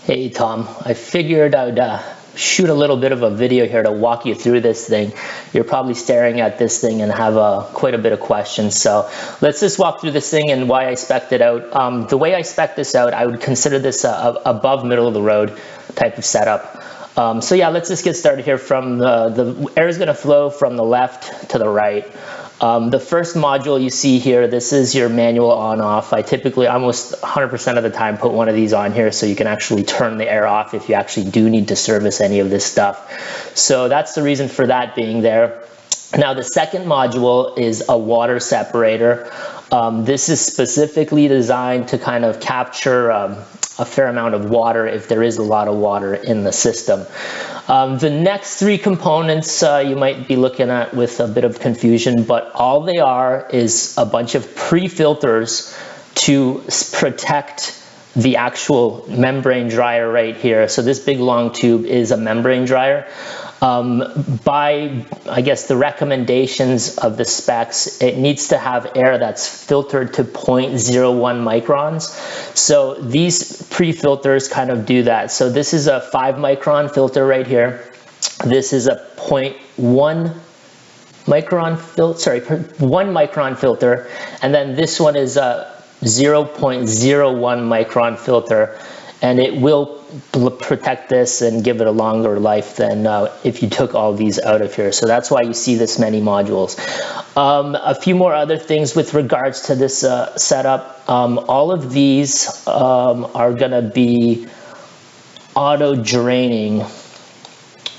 Hey Tom, I figured I'd shoot a little bit of a video here to walk you through this thing. You're probably staring at this thing and have quite a bit of questions. So let's just walk through this thing and why I spec'd it out. The way I spec'd this out, I would consider this above middle of the road type of setup. So yeah, let's just get started here. From the air is going to flow from the left to the right. The first module you see here, this is your manual on-off. I typically almost 100% of the time put one of these on here so you can actually turn the air off if you actually do need to service any of this stuff. So that's the reason for that being there. Now the second module is a water separator. This is specifically designed to kind of capture a fair amount of water if there is a lot of water in the system. The next three components you might be looking at with a bit of confusion, but all they are is a bunch of pre-filters to protect the actual membrane dryer right here. So this big long tube is a membrane dryer. By, I guess, the recommendations of the specs, it needs to have air that's filtered to 0.01 microns. So these pre-filters kind of do that. So this is a 5 micron filter right here. This is a 0.1 micron filter, sorry, 1 micron filter. And then this one is a 0.01 micron filter. And it will protect this and give it a longer life than if you took all these out of here. So that's why you see this many modules. A few more other things with regards to this setup. All of these are going to be auto draining,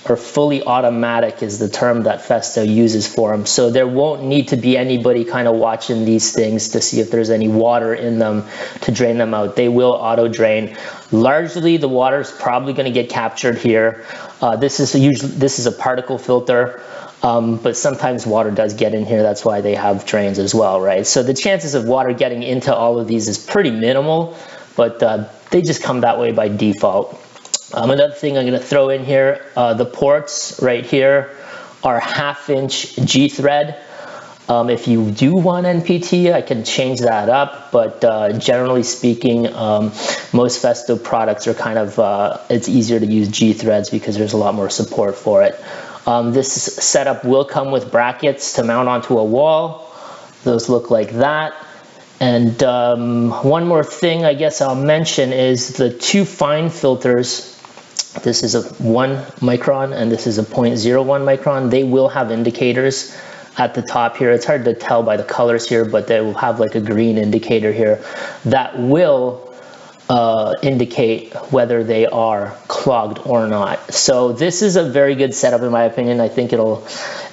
or fully automatic is the term that Festo uses for them. So there won't need to be anybody kind of watching these things to see if there's any water in them to drain them out. They will auto drain. Largely the water is probably going to get captured here. This is a particle filter, but sometimes water does get in here. That's why they have drains as well, right? So the chances of water getting into all of these is pretty minimal, but they just come that way by default. Another thing I'm going to throw in here, the ports right here are 1/2-inch G-thread. If you do want NPT, I can change that up, but generally speaking, most Festo products are kind of, it's easier to use G-threads because there's a lot more support for it. This setup will come with brackets to mount onto a wall. Those look like that. And one more thing I guess I'll mention is the two fine filters. This is a 1 micron and this is a 0.01 micron. They will have indicators at the top here. It's hard to tell by the colors here, but they will have like a green indicator here that will indicate whether they are clogged or not. So this is a very good setup in my opinion. I think it'll,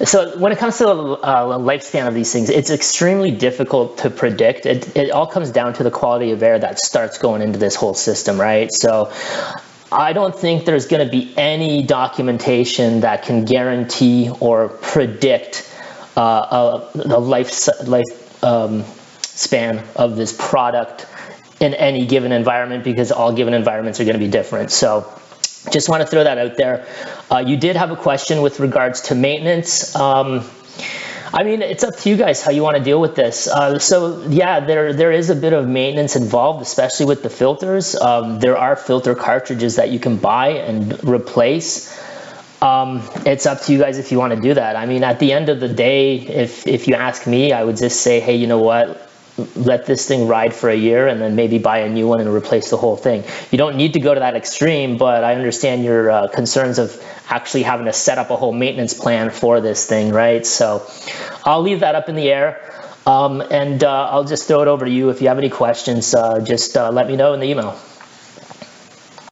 so when it comes to the lifespan of these things, it's extremely difficult to predict. It all comes down to the quality of air that starts going into this whole system, right? So I don't think there's going to be any documentation that can guarantee or predict the life span of this product in any given environment, because all given environments are going to be different. So just want to throw that out there. You did have a question with regards to maintenance. I mean, it's up to you guys how you want to deal with this. So yeah, there is a bit of maintenance involved, especially with the filters. There are filter cartridges that you can buy and replace. It's up to you guys if you want to do that. I mean, at the end of the day, if you ask me, I would just say, hey, you know what? Let this thing ride for a year and then maybe buy a new one and replace the whole thing. You don't need to go to that extreme, but I understand your concerns of actually having to set up a whole maintenance plan for this thing, right? So I'll leave that up in the air, and I'll just throw it over to you. If you have any questions, just let me know in the email.